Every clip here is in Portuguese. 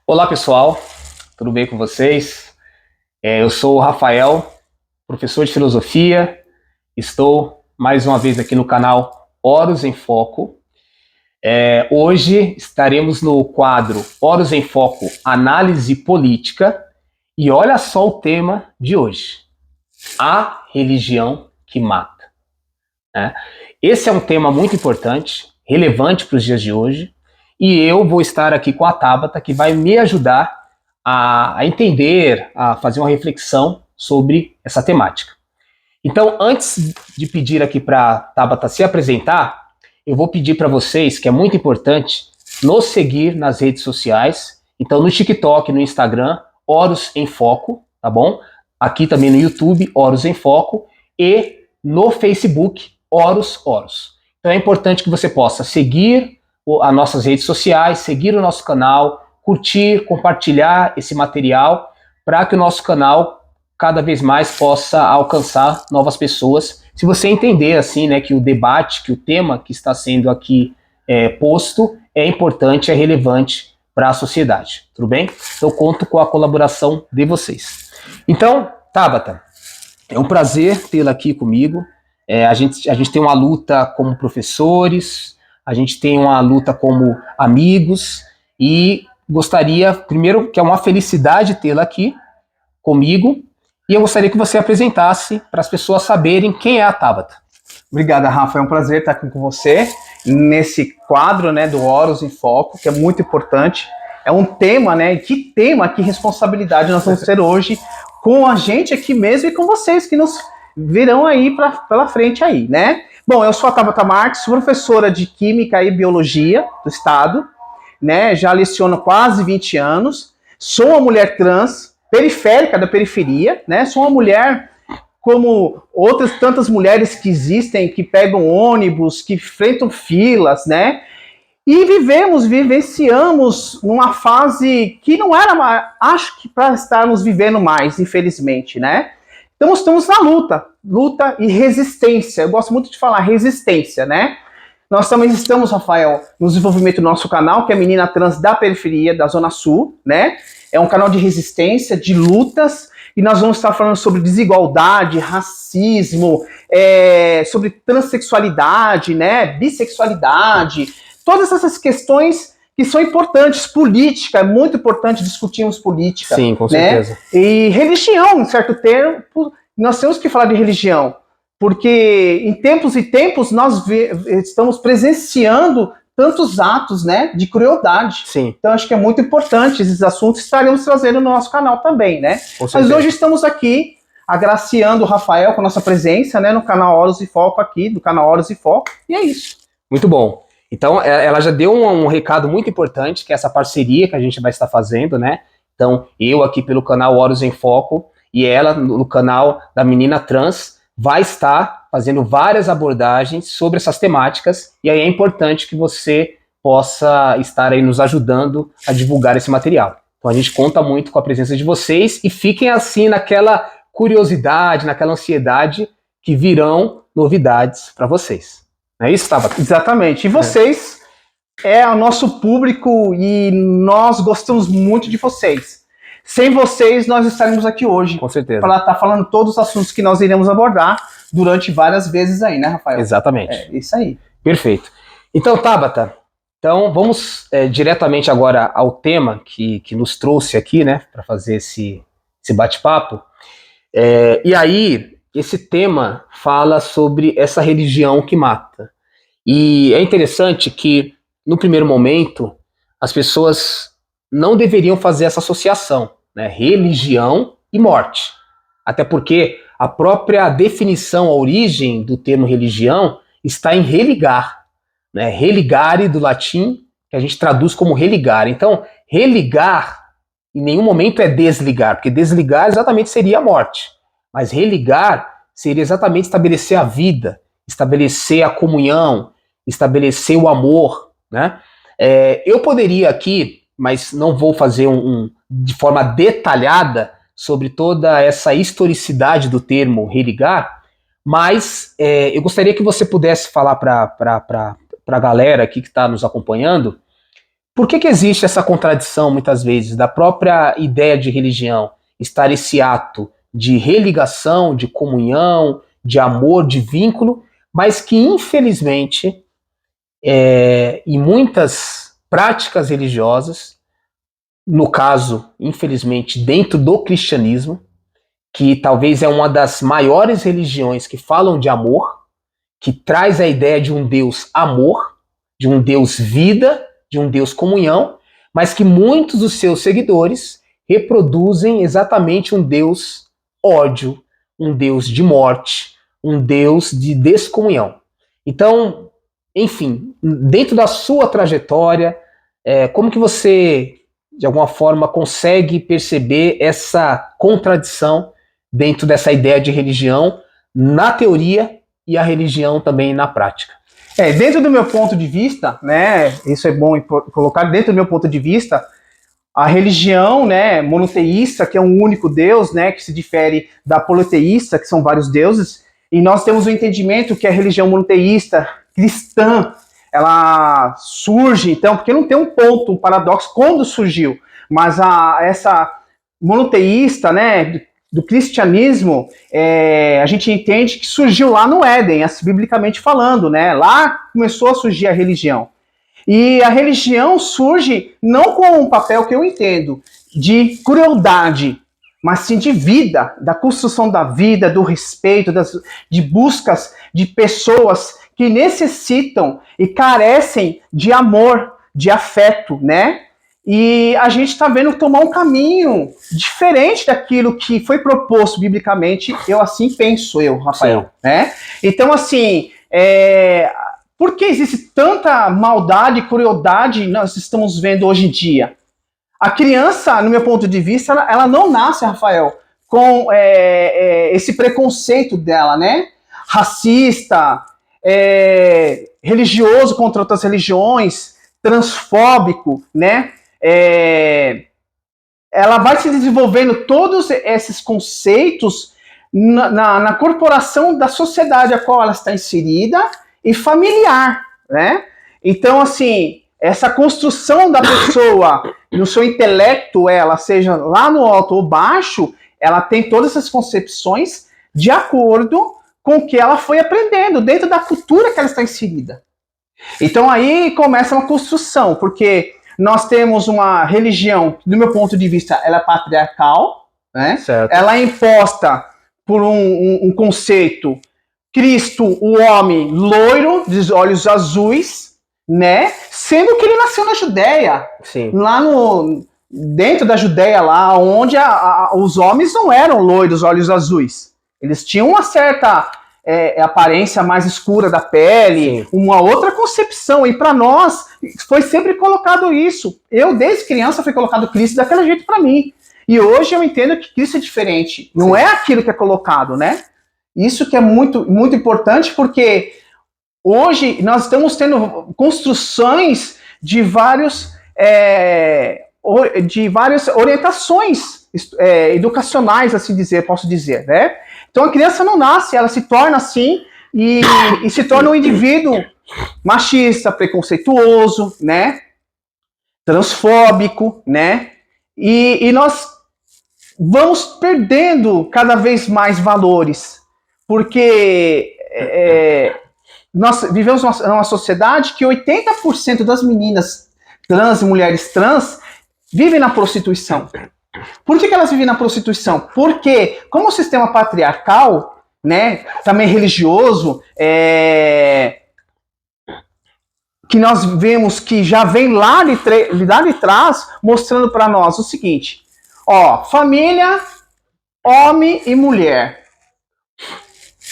Olá pessoal, tudo bem com vocês? Eu sou o Rafael, professor de filosofia, estou mais uma vez aqui no canal Horus em Foco. Hoje estaremos no quadro Horus em Foco, Análise Política, e olha só o tema de hoje, a religião que mata. Né? Esse é um tema muito importante, relevante para os dias de hoje, e eu vou estar aqui com a Tabata, que vai me ajudar a entender, a fazer uma reflexão sobre essa temática. Então, antes de pedir aqui para a Tabata se apresentar, eu vou pedir para vocês, que é muito importante, nos seguir nas redes sociais. Então, no TikTok, no Instagram, Horus em Foco, tá bom? Aqui também no YouTube, Horus em Foco, e no Facebook, Horus. Então, é importante que você possa seguir as nossas redes sociais, seguir o nosso canal, curtir, compartilhar esse material para que o nosso canal cada vez mais possa alcançar novas pessoas. Se você entender assim, né, que o debate, que o tema que está sendo aqui posto é importante, é relevante para a sociedade, tudo bem? Então conto com a colaboração de vocês. Então, Tabata, é um prazer tê-la aqui comigo. A gente tem uma luta como professores, a gente tem uma luta como amigos, e gostaria, primeiro, que é uma felicidade tê-la aqui comigo, e eu gostaria que você apresentasse para as pessoas saberem quem é a Tabata. Obrigada, Rafa. É um prazer estar aqui com você nesse quadro, né, do Horus em Foco, que é muito importante. É um tema, né? Que tema, que responsabilidade nós vamos ter hoje com a gente aqui mesmo e com vocês que nos virão aí pela frente aí, né? Bom, eu sou a Tabata Marques, professora de Química e Biologia do Estado, né? Já leciono quase 20 anos. Sou uma mulher trans, periférica da periferia, né? Sou uma mulher como outras tantas mulheres que existem, que pegam ônibus, que enfrentam filas, né? E vivenciamos numa fase que não era mais, acho que para estarmos vivendo mais, infelizmente, né? Então estamos na luta e resistência. Eu gosto muito de falar resistência, né? Nós também estamos, Rafael, no desenvolvimento do nosso canal, que é Menina Trans da Periferia, da Zona Sul, né? É um canal de resistência, de lutas, e nós vamos estar falando sobre desigualdade, racismo, sobre transexualidade, né? Bissexualidade, todas essas questões que são importantes. Política, é muito importante discutirmos política. Sim, com certeza. Né? E religião, em certo tempo, nós temos que falar de religião, porque em tempos e tempos nós estamos presenciando tantos atos, né, de crueldade. Sim. Então acho que é muito importante esses assuntos, estaremos trazendo no nosso canal também, né? Mas hoje estamos aqui agraciando o Rafael com a nossa presença, né, no canal Horus e Foco aqui, do canal Horus e Foco, e é isso. Muito bom. Então, ela já deu um recado muito importante, que é essa parceria que a gente vai estar fazendo, né? Então, eu aqui pelo canal Horus em Foco, e ela no canal da Menina Trans, vai estar fazendo várias abordagens sobre essas temáticas, e aí é importante que você possa estar aí nos ajudando a divulgar esse material. Então a gente conta muito com a presença de vocês, e fiquem assim naquela curiosidade, naquela ansiedade, que virão novidades para vocês. Não é isso, Tabata? Exatamente. E vocês é o nosso público, e nós gostamos muito de vocês. Sem vocês, nós estaremos aqui hoje. Com certeza. Para estar falando todos os assuntos que nós iremos abordar durante várias vezes aí, né, Rafael? Exatamente. É isso aí. Perfeito. Então, Tabata, vamos diretamente agora ao tema que nos trouxe aqui, né, para fazer esse bate-papo. E aí, esse tema fala sobre essa religião que mata. E é interessante que, no primeiro momento, as pessoas não deveriam fazer essa associação, né? Religião e morte. Até porque a própria definição, a origem do termo religião está em religar, né? Religare do latim, que a gente traduz como religar. Então, religar em nenhum momento é desligar, porque desligar exatamente seria a morte. Mas religar seria exatamente estabelecer a vida, estabelecer a comunhão, estabelecer o amor, né? Eu poderia aqui, mas não vou fazer de forma detalhada sobre toda essa historicidade do termo religar, mas eu gostaria que você pudesse falar para a galera aqui que está nos acompanhando Por que existe essa contradição, muitas vezes, da própria ideia de religião estar esse ato de religação, de comunhão, de amor, de vínculo, mas que, infelizmente, em muitas práticas religiosas, no caso, infelizmente, dentro do cristianismo, que talvez é uma das maiores religiões que falam de amor, que traz a ideia de um Deus amor, de um Deus vida, de um Deus comunhão, mas que muitos dos seus seguidores reproduzem exatamente um Deus ódio, um Deus de morte, um Deus de descomunhão. Então, enfim, dentro da sua trajetória, como que você, de alguma forma, consegue perceber essa contradição dentro dessa ideia de religião na teoria e a religião também na prática? Dentro do meu ponto de vista, né, isso é bom colocar, dentro do meu ponto de vista, a religião, né, monoteísta, que é um único Deus, né, que se difere da politeísta, que são vários deuses, e nós temos o entendimento que a religião monoteísta, cristã, ela surge, então, porque não tem um ponto, um paradoxo, quando surgiu, mas essa monoteísta, né, do cristianismo, a gente entende que surgiu lá no Éden, assim, biblicamente falando, né, lá começou a surgir a religião. E a religião surge não com um papel que eu entendo de crueldade, mas sim de vida, da construção da vida, do respeito, de buscas de pessoas que necessitam e carecem de amor, de afeto, né? E a gente está vendo tomar um caminho diferente daquilo que foi proposto biblicamente, eu assim penso, Rafael, né? Então, assim, por que existe tanta maldade e crueldade nós estamos vendo hoje em dia? A criança, no meu ponto de vista, ela não nasce, Rafael, com esse preconceito dela, né? Racista, religioso contra outras religiões, transfóbico, né? Ela vai se desenvolvendo todos esses conceitos na corporação da sociedade a qual ela está inserida e familiar, né? Então, assim, essa construção da pessoa no seu intelecto, ela seja lá no alto ou baixo, ela tem todas essas concepções de acordo com o que ela foi aprendendo, dentro da cultura que ela está inserida. Então aí começa uma construção, porque nós temos uma religião, do meu ponto de vista, ela é patriarcal, né? Certo. Ela é imposta por um conceito, Cristo, o homem loiro, de olhos azuis, né? Sendo que ele nasceu na Judéia. Sim. Lá dentro da Judéia, lá onde os homens não eram loiros, olhos azuis. Eles tinham uma certa aparência mais escura da pele, sim, uma outra concepção. E para nós, foi sempre colocado isso. Eu, desde criança, fui colocado Cristo daquele jeito para mim. E hoje eu entendo que Cristo é diferente. Não sim, é aquilo que é colocado, né? Isso que é muito, muito importante, porque hoje nós estamos tendo construções de várias orientações educacionais, assim dizer, posso dizer, né? Então a criança não nasce, ela se torna assim e se torna um indivíduo machista, preconceituoso, né? Transfóbico, né? E nós vamos perdendo cada vez mais valores, porque nós vivemos numa sociedade que 80% das meninas trans e mulheres trans vivem na prostituição. Por que elas vivem na prostituição? Porque, como o sistema patriarcal, né, também religioso, que nós vemos que já vem lá de trás, mostrando para nós o seguinte, família, homem e mulher.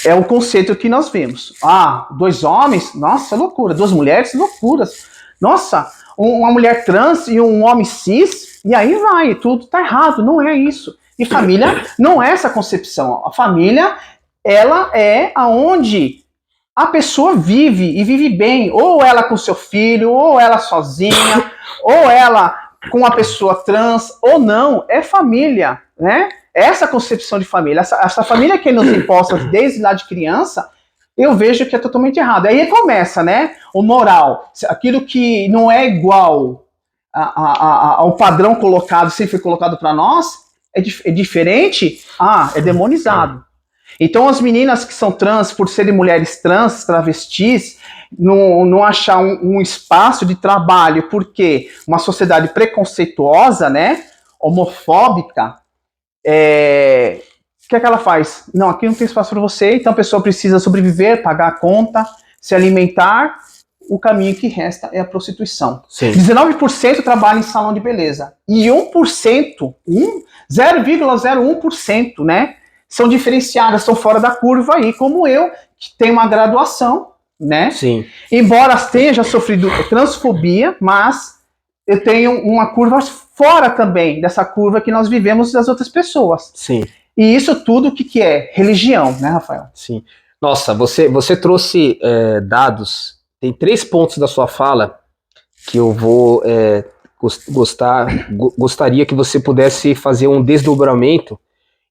É o conceito que nós vemos. 2 homens, nossa, loucura. 2 mulheres, loucuras. Nossa, uma mulher trans e um homem cis, e aí vai, tudo tá errado, não é isso. E família não é essa concepção. A família, ela é aonde a pessoa vive, e vive bem. Ou ela com seu filho, ou ela sozinha, ou ela com a pessoa trans, ou não. É família, né? Essa concepção de família, essa família que nos imposta desde lá de criança, eu vejo que é totalmente errado. Aí começa, né, o moral, aquilo que não é igual, o padrão colocado, sempre foi colocado para nós, é diferente, é demonizado. Então as meninas que são trans, por serem mulheres trans, travestis, não achar um espaço de trabalho, porque uma sociedade preconceituosa, né, homofóbica, o que é que ela faz? Não, aqui não tem espaço para você, então a pessoa precisa sobreviver, pagar a conta, se alimentar, o caminho que resta é a prostituição. Sim. 19% trabalha em salão de beleza, e 1%, 0,01%, né, são diferenciadas, são fora da curva aí, como eu, que tenho uma graduação, né? Sim. Embora tenha já sofrido transfobia, mas eu tenho uma curva fora também dessa curva que nós vivemos das outras pessoas. Sim. E isso tudo o que é? Religião, né, Rafael? Sim. Nossa, você trouxe dados, tem 3 pontos da sua fala que eu vou gostaria que você pudesse fazer um desdobramento.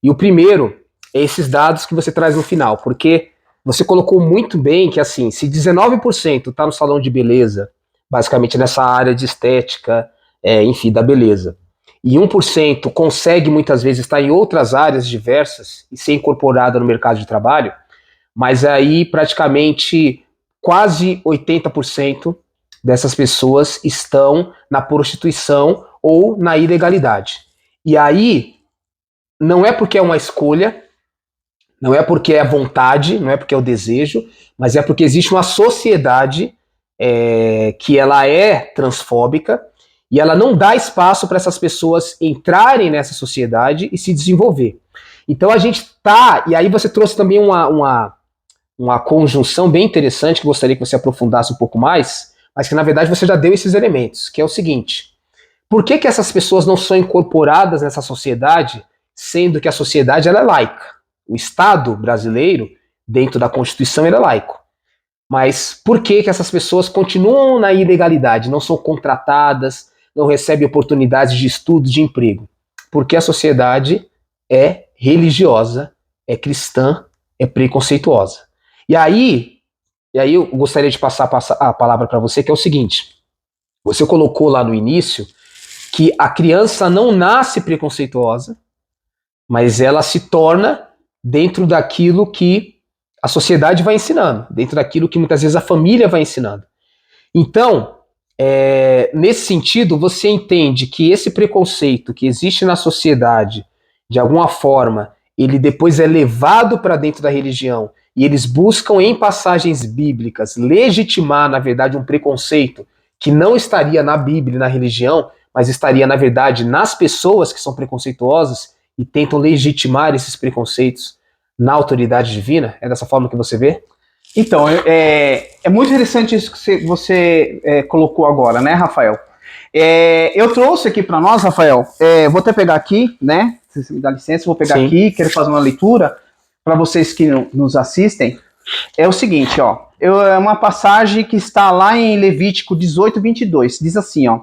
E o primeiro é esses dados que você traz no final, porque você colocou muito bem que, assim, se 19% está no salão de beleza, basicamente nessa área de estética, enfim, da beleza, e 1% consegue muitas vezes estar em outras áreas diversas e ser incorporada no mercado de trabalho, mas aí praticamente quase 80% dessas pessoas estão na prostituição ou na ilegalidade. E aí, não é porque é uma escolha, não é porque é vontade, não é porque é o desejo, mas é porque existe uma sociedade que ela é transfóbica e ela não dá espaço para essas pessoas entrarem nessa sociedade e se desenvolver. Então a gente tá, e aí você trouxe também uma conjunção bem interessante que gostaria que você aprofundasse um pouco mais, mas que na verdade você já deu esses elementos, que é o seguinte: por que essas pessoas não são incorporadas nessa sociedade, sendo que a sociedade ela é laica? O Estado brasileiro, dentro da Constituição, ele é laico. Mas por que essas pessoas continuam na ilegalidade, não são contratadas, não recebem oportunidades de estudo, de emprego? Porque a sociedade é religiosa, é cristã, é preconceituosa. E aí eu gostaria de passar a palavra para você, que é o seguinte: você colocou lá no início que a criança não nasce preconceituosa, mas ela se torna dentro daquilo que a sociedade vai ensinando, dentro daquilo que muitas vezes a família vai ensinando. Então, nesse sentido, você entende que esse preconceito que existe na sociedade, de alguma forma, ele depois é levado para dentro da religião e eles buscam em passagens bíblicas legitimar, na verdade, um preconceito que não estaria na Bíblia e na religião, mas estaria, na verdade, nas pessoas que são preconceituosas e tentam legitimar esses preconceitos na autoridade divina? É dessa forma que você vê? Então, é muito interessante isso que você colocou agora, né, Rafael? Eu trouxe aqui para nós, Rafael, vou até pegar aqui, né, se você me dá licença, vou pegar aqui, quero fazer uma leitura para vocês que nos assistem. É o seguinte, ó, é uma passagem que está lá em Levítico 18:22, diz assim, ó: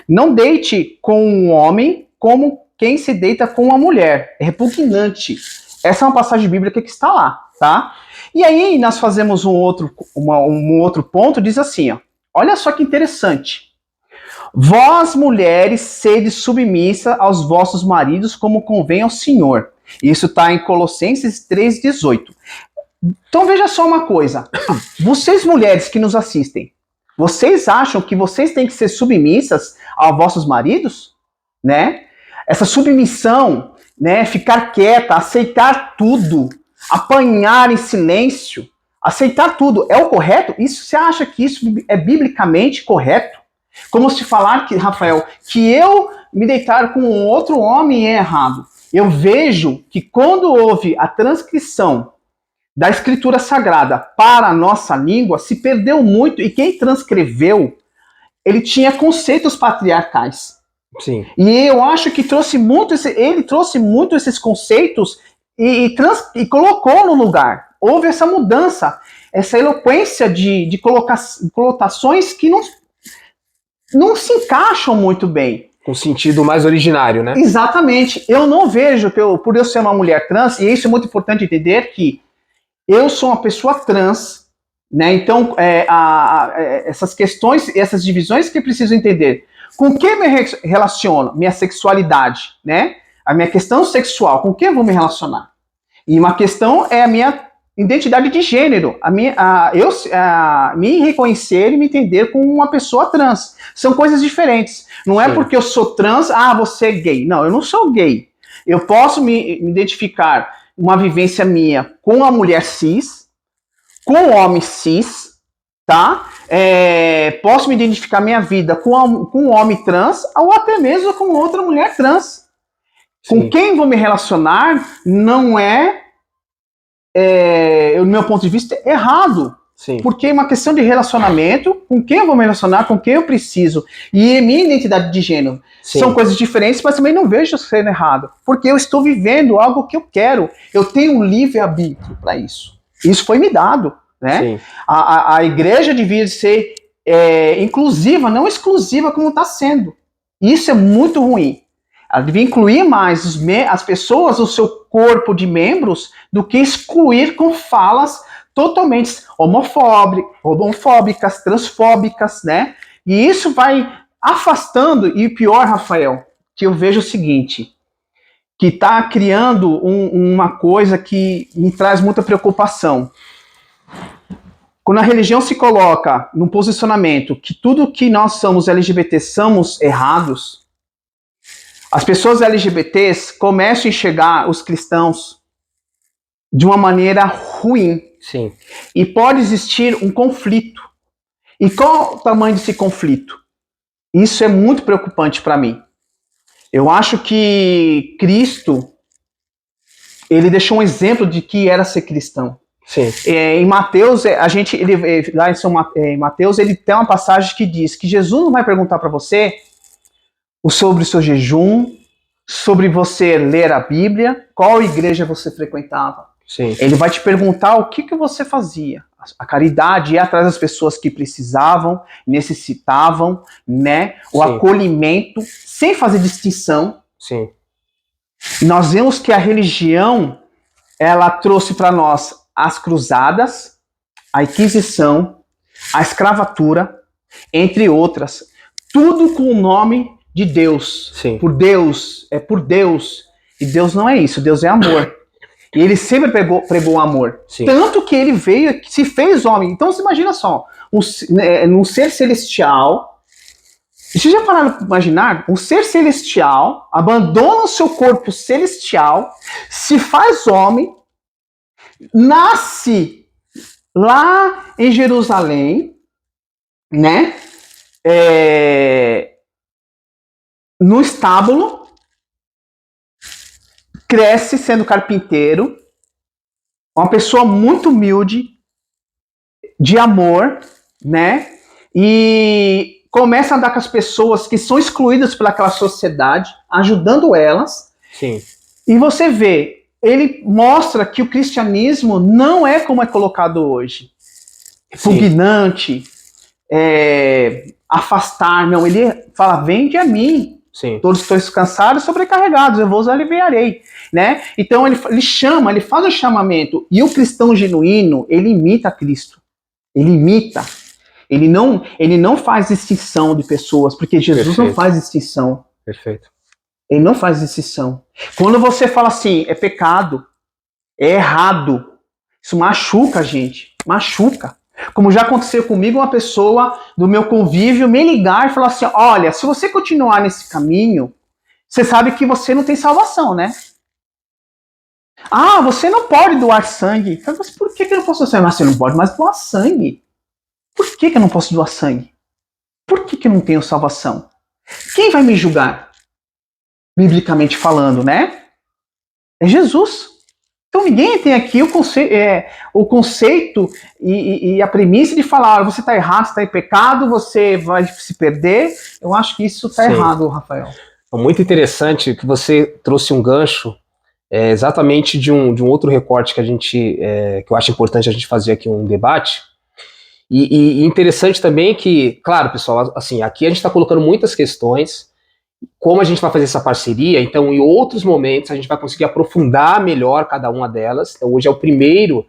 não deite com um homem como quem se deita com uma mulher, é repugnante. Essa é uma passagem bíblica que está lá, tá? E aí nós fazemos um outro ponto, diz assim, ó: olha só que interessante. Vós, mulheres, sede submissa aos vossos maridos como convém ao Senhor. Isso está em Colossenses 3:18. Então veja só uma coisa. Vocês, mulheres que nos assistem, vocês acham que vocês têm que ser submissas aos vossos maridos? Né? Essa submissão, né, ficar quieta, aceitar tudo, apanhar em silêncio, aceitar tudo, é o correto? Você acha que isso é biblicamente correto? Como se falar que, Rafael, que eu me deitar com um outro homem é errado. Eu vejo que quando houve a transcrição da Escritura Sagrada para a nossa língua, se perdeu muito, e quem transcreveu, ele tinha conceitos patriarcais. Sim. E eu acho que ele trouxe muito esses conceitos e colocou no lugar. Houve essa mudança, essa eloquência de colocações que não se encaixam muito bem. Com sentido mais originário, né? Exatamente. Eu não vejo, por eu ser uma mulher trans, e isso é muito importante entender, que eu sou uma pessoa trans, né? Então, essas questões, essas divisões que eu preciso entender. Com que me relaciono? Minha sexualidade, né? A minha questão sexual, com que eu vou me relacionar? E uma questão é a minha identidade de gênero, me reconhecer e me entender como uma pessoa trans. São coisas diferentes. Não é porque eu sou trans, você é gay. Não, eu não sou gay. Eu posso me identificar uma vivência minha com a mulher cis, com o homem cis, tá? Posso me identificar minha vida com um homem trans ou até mesmo com outra mulher trans. Sim. Com quem vou me relacionar não do meu ponto de vista, errado. Sim. Porque é uma questão de relacionamento, com quem eu vou me relacionar, com quem eu preciso. E minha identidade de gênero. Sim. São coisas diferentes, mas também não vejo sendo errado. Porque eu estou vivendo algo que eu quero. Eu tenho um livre-arbítrio para isso. Isso foi me dado. Né? A igreja devia ser inclusiva, não exclusiva como está sendo. Isso é muito ruim. Ela devia incluir mais as pessoas, o seu corpo de membros, do que excluir com falas totalmente homofóbicas, transfóbicas, né? E isso vai afastando, e pior, Rafael, que eu vejo o seguinte, que está criando uma coisa que me traz muita preocupação. Quando a religião se coloca num posicionamento que tudo que nós somos LGBT somos errados, as pessoas LGBTs começam a enxergar os cristãos de uma maneira ruim. Sim. E pode existir um conflito. E qual o tamanho desse conflito? Isso é muito preocupante para mim. Eu acho que Cristo, ele deixou um exemplo de que era ser cristão. Sim. Em Mateus, em Mateus, ele tem uma passagem que diz que Jesus não vai perguntar para você sobre o seu jejum, sobre você ler a Bíblia, qual igreja você frequentava. Sim. Ele vai te perguntar o que você fazia. A caridade ia atrás das pessoas que precisavam, necessitavam, né? O Sim. acolhimento, sem fazer distinção. Sim. Nós vemos que a religião, ela trouxe para nós as cruzadas, a Inquisição, a escravatura, entre outras. Tudo com o nome de Deus. Sim. Por Deus. E Deus não é isso, Deus é amor. E ele sempre pregou o amor. Sim. Tanto que ele veio, se fez homem. Então você imagina só, um ser celestial. Vocês já pararam para imaginar? Um ser celestial abandona o seu corpo celestial, se faz homem, nasce lá em Jerusalém, né? No estábulo, cresce sendo carpinteiro, uma pessoa muito humilde, de amor, né? E começa a andar com as pessoas que são excluídas pelaquela sociedade, ajudando elas. Sim. E você vê, ele mostra que o cristianismo não é como é colocado hoje. Repugnante, afastar, não. Ele fala, vende a mim. Sim. Todos estão cansados e sobrecarregados, eu vos aliviarei, né? Então ele chama, ele faz o chamamento, e o cristão genuíno, ele imita Cristo, ele imita, ele não faz distinção de pessoas, porque Jesus Perfeito. Não faz distinção. Perfeito. Ele não faz distinção. Quando você fala assim, é pecado, é errado, isso machuca a gente, machuca. Como já aconteceu comigo, uma pessoa do meu convívio me ligar e falar assim, olha, se você continuar nesse caminho, você sabe que você não tem salvação, né? Ah, você não pode doar sangue. Mas por que eu não posso doar sangue? Mas você não pode mais doar sangue. Por que eu não posso doar sangue? Por que eu não tenho salvação? Quem vai me julgar? Biblicamente falando, né? É Jesus. Então ninguém tem aqui o conceito e a premissa de falar, você está errado, você está em pecado, você vai se perder. Eu acho que isso está errado, Rafael. É muito interessante que você trouxe um gancho exatamente de um outro recorte que que eu acho importante a gente fazer aqui um debate. E interessante também que, claro, pessoal, assim, aqui a gente está colocando muitas questões, como a gente vai fazer essa parceria, então em outros momentos a gente vai conseguir aprofundar melhor cada uma delas. Então hoje é o primeiro,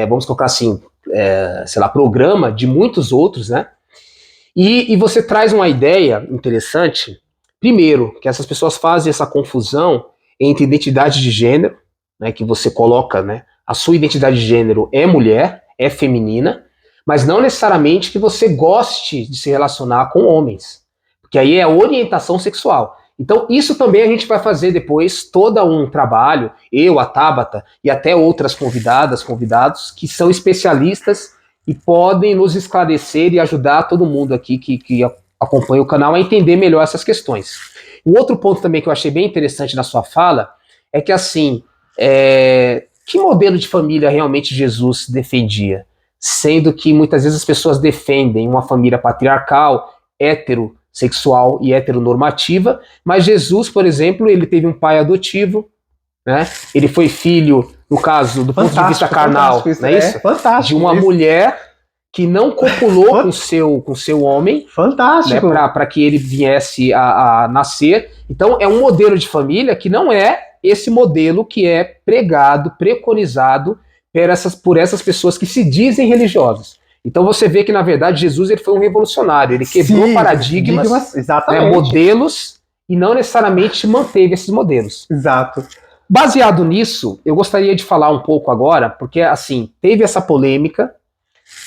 vamos colocar assim, sei lá, programa de muitos outros, né? E você traz uma ideia interessante. Primeiro, que essas pessoas fazem essa confusão entre identidade de gênero, né, que você coloca, né, a sua identidade de gênero é mulher, é feminina, mas não necessariamente que você goste de se relacionar com homens, porque aí é orientação sexual. Então isso também a gente vai fazer depois todo um trabalho, eu, a Tabata e até outras convidadas, convidados, que são especialistas e podem nos esclarecer e ajudar todo mundo aqui que acompanha o canal a entender melhor essas questões. Um outro ponto também que eu achei bem interessante na sua fala é que, assim, que modelo de família realmente Jesus defendia? Sendo que muitas vezes as pessoas defendem uma família patriarcal, heterossexual e heteronormativa, mas Jesus, por exemplo, ele teve um pai adotivo, né? Ele foi filho, no caso, do ponto de vista carnal, não é isso? Fantástico. De uma mulher que não copulou com seu homem, fantástico, né, para que ele viesse a nascer. Então é um modelo de família que não é esse modelo que é pregado, preconizado por essas pessoas que se dizem religiosas. Então você vê que, na verdade, Jesus ele foi um revolucionário, ele quebrou paradigmas, né, modelos, e não necessariamente manteve esses modelos. Exato. Baseado nisso, eu gostaria de falar um pouco agora, porque assim, teve essa polêmica,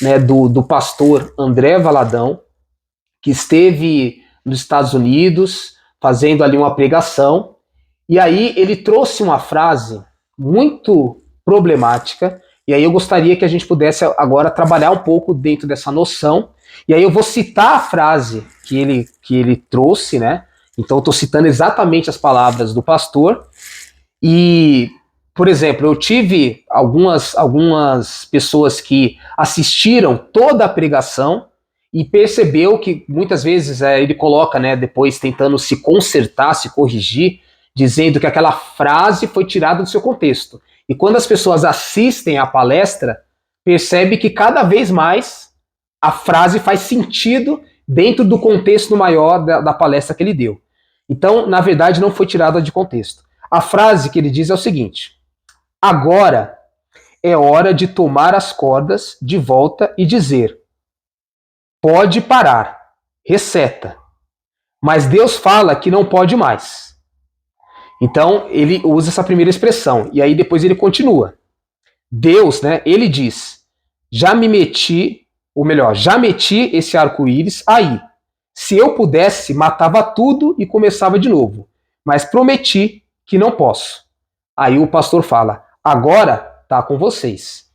né, do pastor André Valadão, que esteve nos Estados Unidos fazendo ali uma pregação, e aí ele trouxe uma frase muito problemática, e aí eu gostaria que a gente pudesse agora trabalhar um pouco dentro dessa noção, e aí eu vou citar a frase que ele trouxe, né? Então eu estou citando exatamente as palavras do pastor. E, por exemplo, eu tive algumas pessoas que assistiram toda a pregação e percebeu que muitas vezes ele coloca, né, depois tentando se consertar, se corrigir, dizendo que aquela frase foi tirada do seu contexto. E quando as pessoas assistem à palestra, percebe que cada vez mais a frase faz sentido dentro do contexto maior da palestra que ele deu. Então, na verdade, não foi tirada de contexto. A frase que ele diz é o seguinte: agora é hora de tomar as cordas de volta e dizer: pode parar, receta. Mas Deus fala que não pode mais. Então ele usa essa primeira expressão e aí depois ele continua. Deus, né? Ele diz: já meti esse arco-íris aí. Se eu pudesse, matava tudo e começava de novo. Mas prometi que não posso. Aí o pastor fala: agora tá com vocês.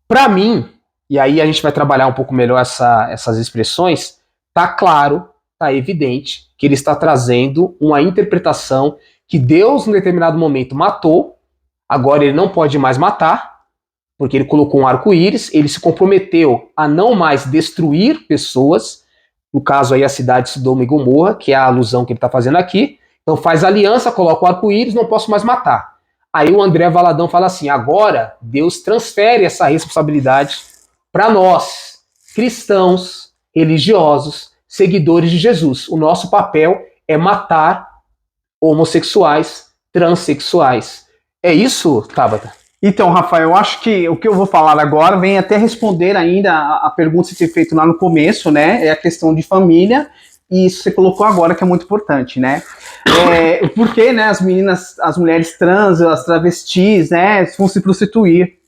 Para mim, e aí a gente vai trabalhar um pouco melhor essas expressões, tá claro, tá evidente que ele está trazendo uma interpretação que Deus, em determinado momento, matou, agora ele não pode mais matar, porque ele colocou um arco-íris, ele se comprometeu a não mais destruir pessoas, no caso aí a cidade de Sodoma e Gomorra, que é a alusão que ele está fazendo aqui. Então faz aliança, coloca o arco-íris, não posso mais matar. Aí o André Valadão fala assim: agora Deus transfere essa responsabilidade para nós, cristãos, religiosos, seguidores de Jesus. O nosso papel é matar homossexuais, transexuais. É isso, Tabata? Então, Rafael, eu acho que o que eu vou falar agora vem até responder ainda a pergunta que você fez feito lá no começo, né? É a questão de família. E isso você colocou agora, que é muito importante, né? Por que, né, as mulheres trans, as travestis, né, vão se prostituir?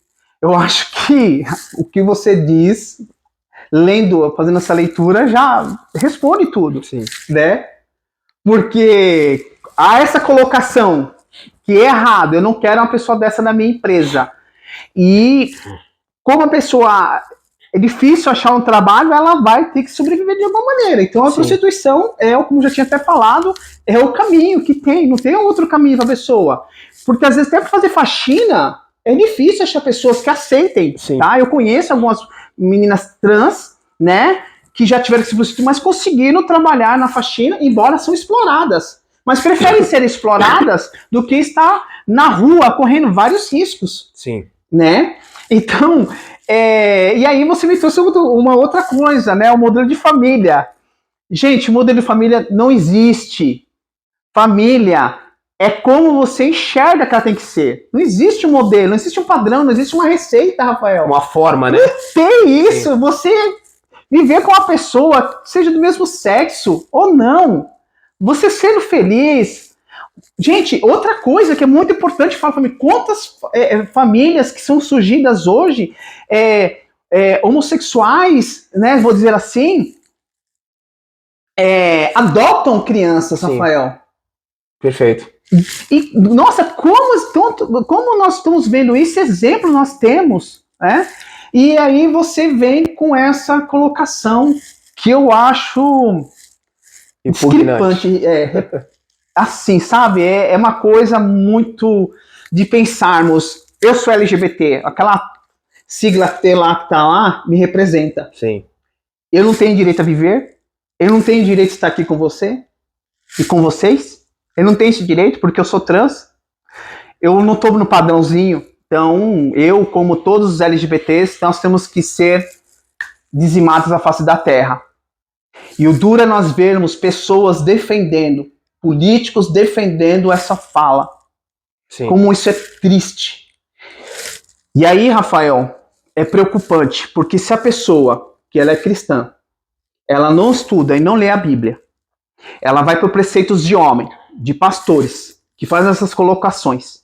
Eu acho que o que você diz, fazendo essa leitura, já responde tudo. Sim. Né? Porque há essa colocação que é errado, eu não quero uma pessoa dessa na minha empresa. E como a pessoa... é difícil achar um trabalho, ela vai ter que sobreviver de alguma maneira. Então a prostituição como já tinha até falado, é o caminho que tem, não tem outro caminho para a pessoa. Porque às vezes até para fazer faxina, é difícil achar pessoas que aceitem. Tá? Eu conheço algumas meninas trans, né, que já tiveram que se prostituir, mas conseguiram trabalhar na faxina, embora são exploradas. Mas preferem ser exploradas do que estar na rua correndo vários riscos. Sim. Né? Então... e aí você me trouxe uma outra coisa, né? O modelo de família. Gente, o modelo de família não existe. Família É como você enxerga que ela tem que ser. Não existe um modelo, não existe um padrão, não existe uma receita, Rafael. Uma forma, né? Não tem isso. Sim. Você viver com uma pessoa, seja do mesmo sexo ou não. Você sendo feliz. Gente, outra coisa que é muito importante falar para mim, quantas famílias que são surgidas hoje, homossexuais, né, vou dizer assim, adotam crianças, Sim. Rafael. Perfeito. E, nossa, como nós estamos vendo isso, exemplo nós temos, né? E aí você vem com essa colocação que eu acho discrepante. Assim, sabe? É uma coisa muito de pensarmos. Eu sou LGBT, aquela sigla T lá que tá lá me representa. Sim. Eu não tenho direito a viver, eu não tenho direito de estar aqui com você e com vocês. Eu não tenho esse direito porque eu sou trans. Eu não estou no padrãozinho. Então, eu, como todos os LGBTs, nós temos que ser dizimados à face da terra. E o duro é nós vermos pessoas defendendo, políticos defendendo essa fala. Sim. Como isso é triste. E aí, Rafael, é preocupante, porque se a pessoa, que ela é cristã, ela não estuda e não lê a Bíblia, ela vai para preceitos de homem, de pastores, que fazem essas colocações.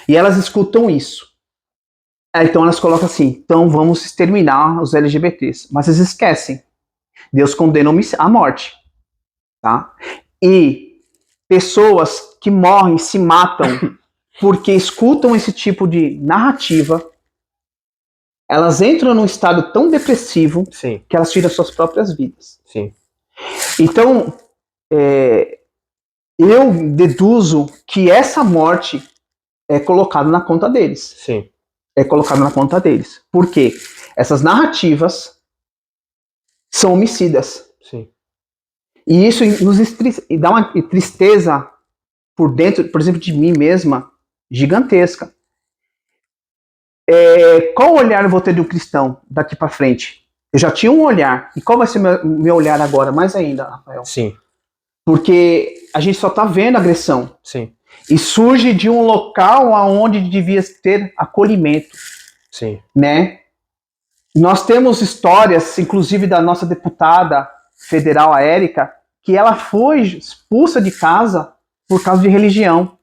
E elas escutam isso. Então elas colocam assim, então vamos exterminar os LGBTs. Mas eles esquecem. Deus condena a morte. Tá? E pessoas que morrem, se matam, porque escutam esse tipo de narrativa, elas entram num estado tão depressivo, Sim. que elas tiram suas próprias vidas. Sim. Então, eu deduzo que essa morte é colocada na conta deles. Sim. É colocada na conta deles. Por quê? Essas narrativas são homicidas. Sim. E isso nos dá uma tristeza por dentro, por exemplo, de mim mesma, gigantesca. Qual olhar eu vou ter de um cristão daqui para frente? Eu já tinha um olhar. E qual vai ser meu olhar agora? Mais ainda, Rafael. Sim. Porque a gente só está vendo agressão. Sim. E surge de um local onde devia ter acolhimento. Sim. Né? Nós temos histórias, inclusive da nossa deputada federal, a Érica, que ela foi expulsa de casa por causa de religião.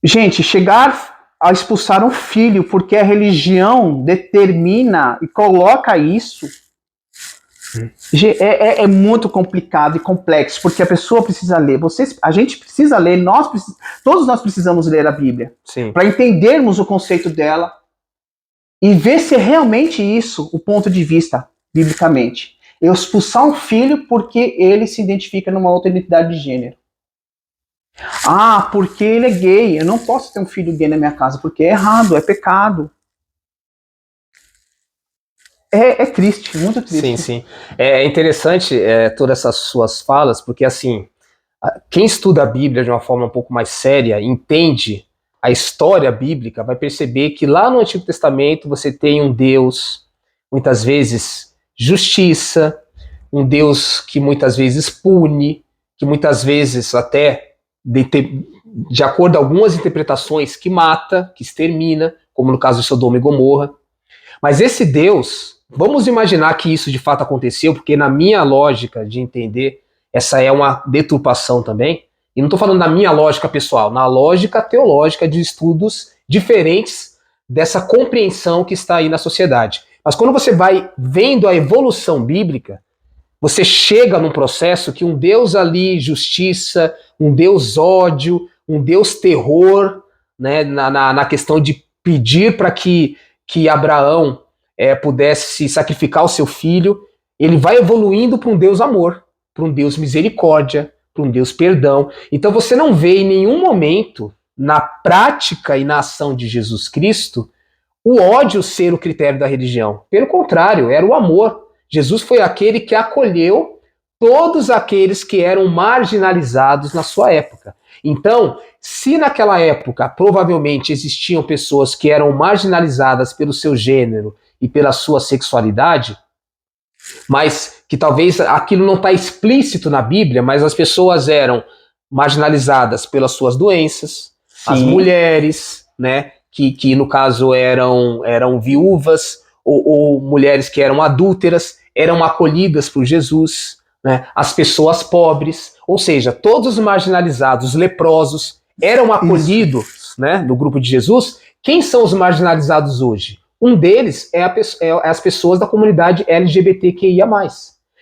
Gente, chegar a expulsar um filho porque a religião determina e coloca isso é muito complicado e complexo, porque a pessoa precisa ler, a gente precisa ler, todos nós precisamos ler a Bíblia para entendermos o conceito dela e ver se é realmente isso o ponto de vista, biblicamente. Eu expulsar um filho porque ele se identifica numa outra identidade de gênero. Ah, porque ele é gay. Eu não posso ter um filho gay na minha casa, porque é errado, é pecado. É triste, muito triste. Sim, sim. É interessante todas essas suas falas, porque assim, quem estuda a Bíblia de uma forma um pouco mais séria, entende a história bíblica, vai perceber que lá no Antigo Testamento você tem um Deus, muitas vezes, justiça, um Deus que muitas vezes pune, que muitas vezes até, de acordo com algumas interpretações, que mata, que extermina, como no caso de Sodoma e Gomorra. Mas esse Deus, vamos imaginar que isso de fato aconteceu, porque na minha lógica de entender, essa é uma deturpação também, e não estou falando da minha lógica pessoal, na lógica teológica de estudos diferentes dessa compreensão que está aí na sociedade. Mas quando você vai vendo a evolução bíblica, você chega num processo que um Deus ali, justiça, um Deus ódio, um Deus terror, né, na questão de pedir para que Abraão pudesse sacrificar o seu filho, ele vai evoluindo para um Deus amor, para um Deus misericórdia, para um Deus perdão. Então você não vê em nenhum momento, na prática e na ação de Jesus Cristo, o ódio ser o critério da religião. Pelo contrário, era o amor. Jesus foi aquele que acolheu todos aqueles que eram marginalizados na sua época. Então, se naquela época provavelmente existiam pessoas que eram marginalizadas pelo seu gênero e pela sua sexualidade, mas que talvez aquilo não está explícito na Bíblia, mas as pessoas eram marginalizadas pelas suas doenças, Sim. as mulheres, né, que no caso eram viúvas, ou mulheres que eram adúlteras, eram acolhidas por Jesus, né, as pessoas pobres, ou seja, todos os marginalizados, os leprosos, eram acolhidos, né, no grupo de Jesus. Quem são os marginalizados hoje? Um deles é as pessoas da comunidade LGBTQIA+.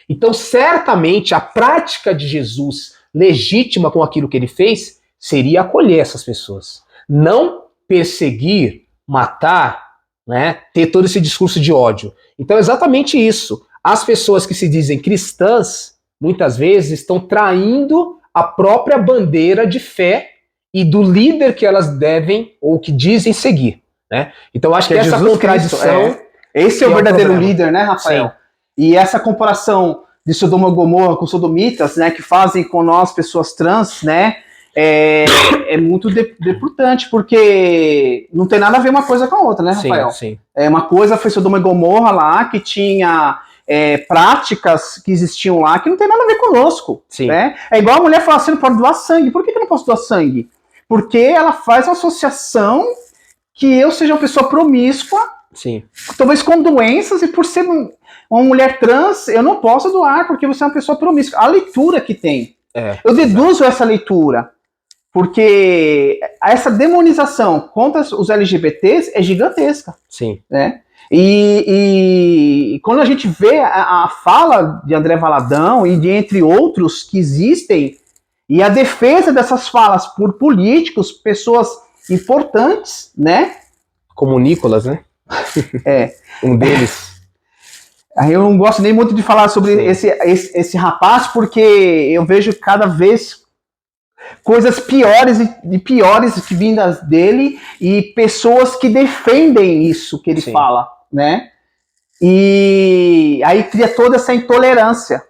Então, certamente, a prática de Jesus legítima com aquilo que ele fez seria acolher essas pessoas. Não perseguir, matar, né, ter todo esse discurso de ódio. Então, é exatamente isso. As pessoas que se dizem cristãs, muitas vezes, estão traindo a própria bandeira de fé e do líder que elas devem ou que dizem seguir, né? Então, acho que essa Jesus contradição... Cristo, esse é o verdadeiro problema. líder, né, Rafael? Sim. E essa comparação de Sodoma e Gomorra com sodomitas, né, que fazem com nós, pessoas trans, né, é muito deportante, porque não tem nada a ver uma coisa com a outra, né, Rafael? Sim. Uma coisa foi Sodoma e Gomorra lá, que tinha práticas que existiam lá que não tem nada a ver conosco. Sim. Né? É igual a mulher falar assim, não pode doar sangue. Por que eu não posso doar sangue? Porque ela faz uma associação que eu seja uma pessoa promíscua, Sim. talvez com doenças, e por ser uma mulher trans, eu não posso doar, porque você é uma pessoa promíscua. A leitura que tem. Eu deduzo essa leitura, porque essa demonização contra os LGBTs é gigantesca. Sim. Né? E quando a gente vê a fala de André Valadão e de entre outros que existem, e a defesa dessas falas por políticos, pessoas importantes, né? Como o Nicolas, né? Um deles. Eu não gosto nem muito de falar sobre esse rapaz, porque eu vejo cada vez coisas piores e piores que vindas dele, e pessoas que defendem isso que ele fala, né? E aí cria toda essa intolerância,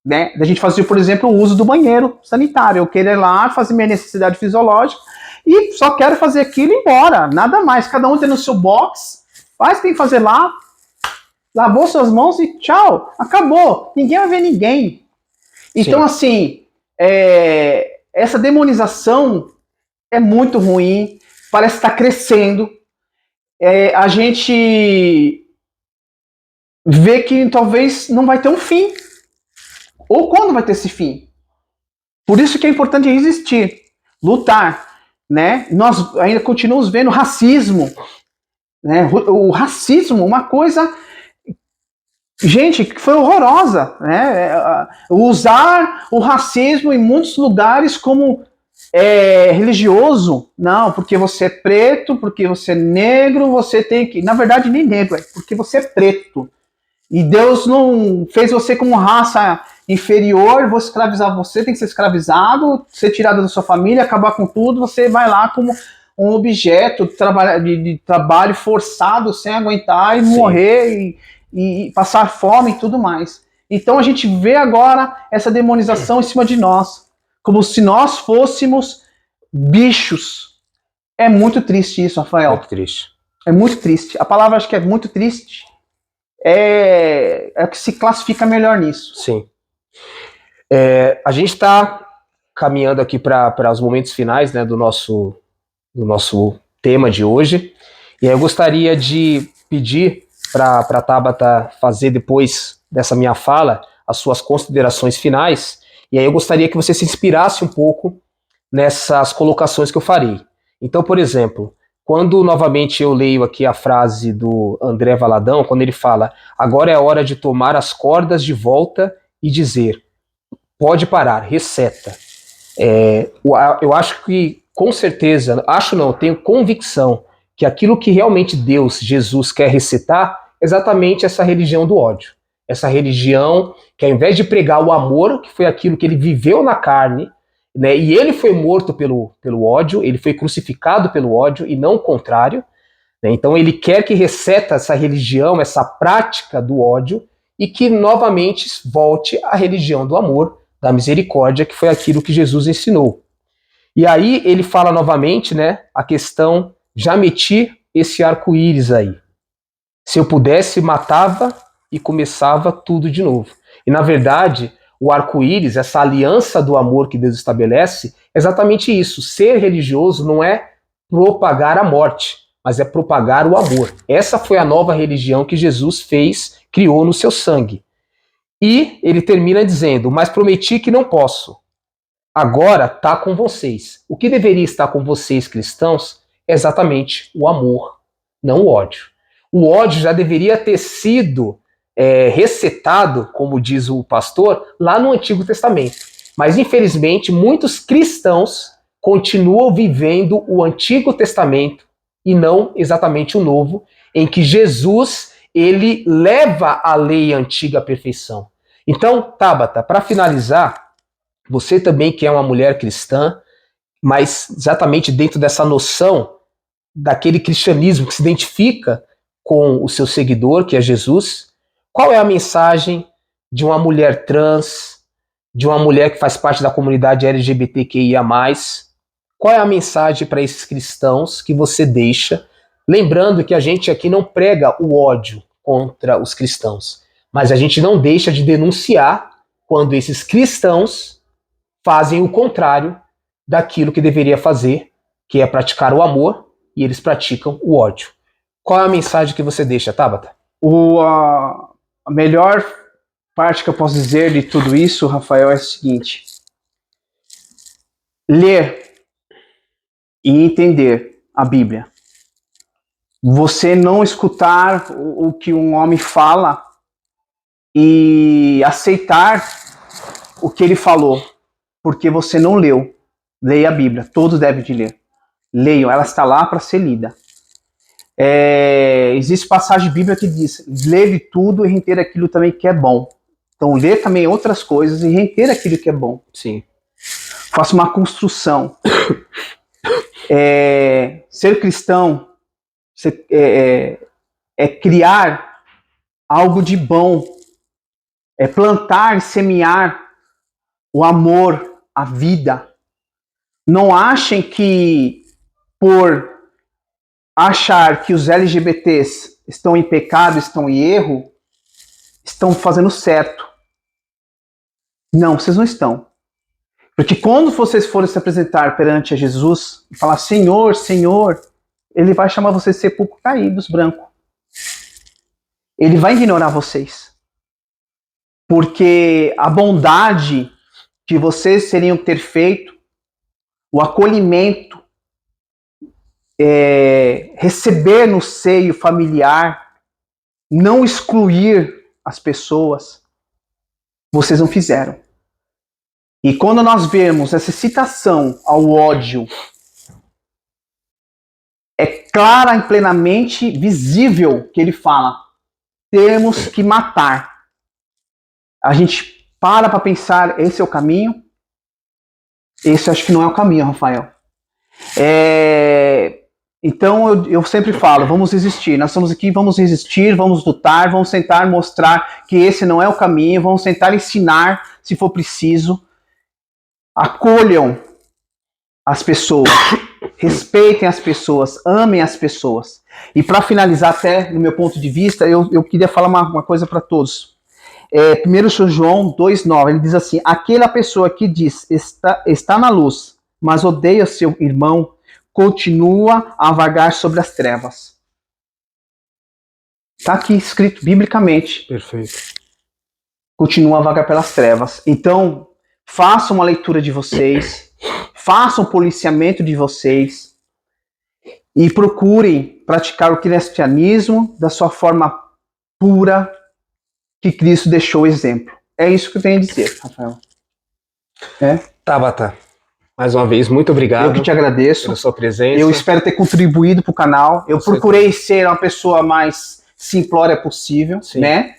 né? A gente fazia, por exemplo, o uso do banheiro sanitário. Eu queria ir lá fazer minha necessidade fisiológica e só quero fazer aquilo e ir embora, nada mais. Cada um tem no seu box, faz o que tem que fazer lá, lavou suas mãos e tchau, acabou. Ninguém vai ver ninguém. Então, assim, essa demonização é muito ruim, parece estar crescendo. A gente vê que talvez não vai ter um fim. Ou quando vai ter esse fim? Por isso que é importante resistir, lutar, né? Nós ainda continuamos vendo racismo, né? O racismo, uma coisa, gente, que foi horrorosa, né? Usar o racismo em muitos lugares como religioso. Não, porque você é preto, porque você é negro, você tem que... Na verdade, nem negro, porque você é preto. E Deus não fez você como raça inferior, vou escravizar você, tem que ser escravizado, ser tirado da sua família, acabar com tudo, você vai lá como um objeto de trabalho forçado, sem aguentar, e morrer, e passar fome e tudo mais. Então a gente vê agora essa demonização em cima de nós, como se nós fôssemos bichos. É muito triste isso, Rafael. Muito triste. É muito triste. A palavra acho que é muito triste. É que se classifica melhor nisso. Sim. A gente está caminhando aqui para os momentos finais, né, do nosso tema de hoje. E aí eu gostaria de pedir para a Tabata fazer, depois dessa minha fala, as suas considerações finais. E aí eu gostaria que você se inspirasse um pouco nessas colocações que eu farei. Então, por exemplo, quando novamente eu leio aqui a frase do André Valadão, quando ele fala: agora é a hora de tomar as cordas de volta e dizer, pode parar, receta. Eu acho que, com certeza, tenho convicção que aquilo que realmente Deus, Jesus, quer recetar é exatamente essa religião do ódio. Essa religião que, ao invés de pregar o amor, que foi aquilo que ele viveu na carne, né, e ele foi morto pelo ódio, ele foi crucificado pelo ódio e não o contrário, né, então ele quer que receta essa religião, essa prática do ódio, e que novamente volte à religião do amor, da misericórdia, que foi aquilo que Jesus ensinou. E aí ele fala novamente, né, a questão, já meti esse arco-íris aí. Se eu pudesse, matava e começava tudo de novo. E na verdade, o arco-íris, essa aliança do amor que Deus estabelece, é exatamente isso. Ser religioso não é propagar a morte, mas é propagar o amor. Essa foi a nova religião que Jesus fez, criou no seu sangue. E ele termina dizendo, mas prometi que não posso. Agora está com vocês. O que deveria estar com vocês, cristãos, é exatamente o amor, não o ódio. O ódio já deveria ter sido recetado, como diz o pastor, lá no Antigo Testamento. Mas, infelizmente, muitos cristãos continuam vivendo o Antigo Testamento e não exatamente o Novo, em que Jesus ele leva a lei antiga à perfeição. Então, Tabata, para finalizar, você também que é uma mulher cristã, mas exatamente dentro dessa noção daquele cristianismo que se identifica com o seu seguidor, que é Jesus, qual é a mensagem de uma mulher trans, de uma mulher que faz parte da comunidade LGBTQIA+, qual é a mensagem para esses cristãos que você deixa? Lembrando que a gente aqui não prega o ódio contra os cristãos, mas a gente não deixa de denunciar quando esses cristãos fazem o contrário daquilo que deveria fazer, que é praticar o amor, e eles praticam o ódio. Qual é a mensagem que você deixa, Tabata? A melhor parte que eu posso dizer de tudo isso, Rafael, é o seguinte: ler e entender a Bíblia. Você não escutar o que um homem fala e aceitar o que ele falou, porque você não leu. Leia a Bíblia, todos devem de ler. Leiam, ela está lá para ser lida. Existe passagem bíblica que diz: leve tudo e reter aquilo também que é bom. Então, lê também outras coisas e reter aquilo que é bom. Sim. Faça uma construção. Ser cristão é criar algo de bom. É plantar e semear o amor, a vida. Não achem que por achar que os LGBTs estão em pecado, estão em erro, estão fazendo certo. Não, vocês não estão. Porque quando vocês forem se apresentar perante a Jesus e falar Senhor, Senhor, ele vai chamar vocês de sepulcro caídos, branco. Ele vai ignorar vocês. Porque a bondade que vocês teriam que ter feito, o acolhimento, receber no seio familiar, não excluir as pessoas, vocês não fizeram. E quando nós vemos essa citação ao ódio, é clara e plenamente visível que ele fala: temos que matar. A gente para pensar, esse é o caminho? Esse acho que não é o caminho, Rafael. Então eu sempre falo, vamos resistir. Nós estamos aqui, vamos resistir, vamos lutar, vamos tentar mostrar que esse não é o caminho, vamos tentar ensinar, se for preciso. Acolham as pessoas, respeitem as pessoas, amem as pessoas. E para finalizar, até no meu ponto de vista, eu queria falar uma coisa para todos. 1 João 2,9, ele diz assim: aquela pessoa que diz está na luz, mas odeia seu irmão, continua a vagar sobre as trevas. Está aqui escrito biblicamente. Perfeito. Continua a vagar pelas trevas. Então, façam uma leitura de vocês, façam um policiamento de vocês e procurem praticar o cristianismo da sua forma pura que Cristo deixou o exemplo. É isso que eu tenho a dizer, Rafael. Tabata, mais uma vez, muito obrigado. Eu que te agradeço pela sua presença. Eu espero ter contribuído para o canal. Eu procurei ser uma pessoa mais simplória possível, né?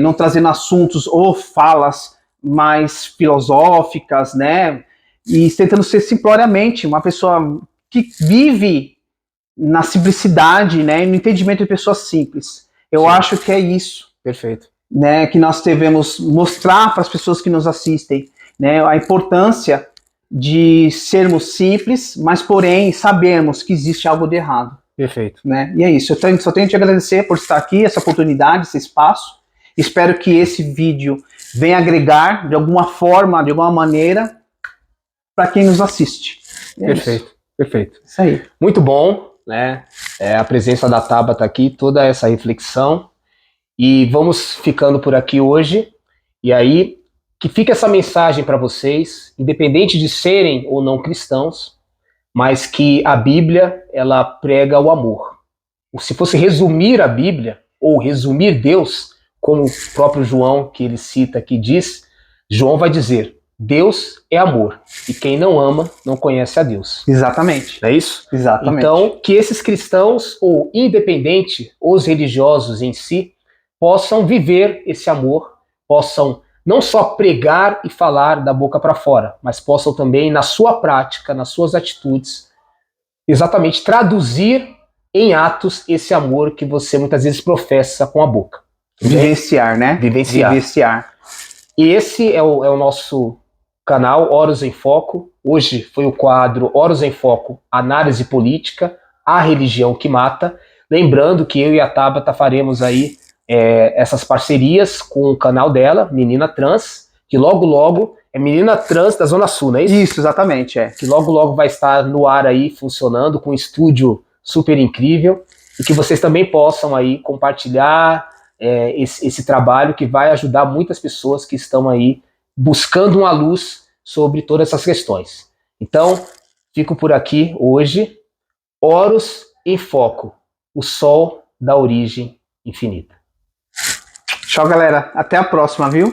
Não trazendo assuntos ou falas mais filosóficas, né? E tentando ser simploriamente uma pessoa que vive na simplicidade, né? E no entendimento de pessoas simples. Eu acho que é isso. Perfeito. Né? Que nós devemos mostrar para as pessoas que nos assistem, né? A importância de sermos simples, mas porém sabemos que existe algo de errado. Perfeito. Né? E é isso. Eu só tenho que te agradecer por estar aqui, essa oportunidade, esse espaço. Espero que esse vídeo venha agregar de alguma forma, de alguma maneira, para quem nos assiste. Perfeito, perfeito. Isso aí. Muito bom, né? A presença da Tabata aqui, toda essa reflexão. E vamos ficando por aqui hoje. E aí, que fique essa mensagem para vocês, independente de serem ou não cristãos, mas que a Bíblia, ela prega o amor. Se fosse resumir a Bíblia, ou resumir Deus, como o próprio João, que ele cita aqui, diz, João vai dizer, Deus é amor, e quem não ama não conhece a Deus. Exatamente. Não é isso? Exatamente. Então, que esses cristãos, ou independente, os religiosos em si, possam viver esse amor, possam não só pregar e falar da boca para fora, mas possam também, na sua prática, nas suas atitudes, exatamente traduzir em atos esse amor que você muitas vezes professa com a boca. Vivenciar, né? Vivenciar. E esse é o nosso canal Horus em Foco. Hoje foi o quadro Horus em Foco, Análise Política, a Religião que Mata. Lembrando que eu e a Tabata faremos aí essas parcerias com o canal dela, Menina Trans, que logo logo é Menina Trans da Zona Sul, não é isso? Isso, exatamente, Que logo logo vai estar no ar aí, funcionando, com um estúdio super incrível, e que vocês também possam aí compartilhar esse trabalho que vai ajudar muitas pessoas que estão aí buscando uma luz sobre todas essas questões. Então, fico por aqui hoje. Horus em Foco, o sol da origem infinita. Tchau, galera. Até a próxima, viu?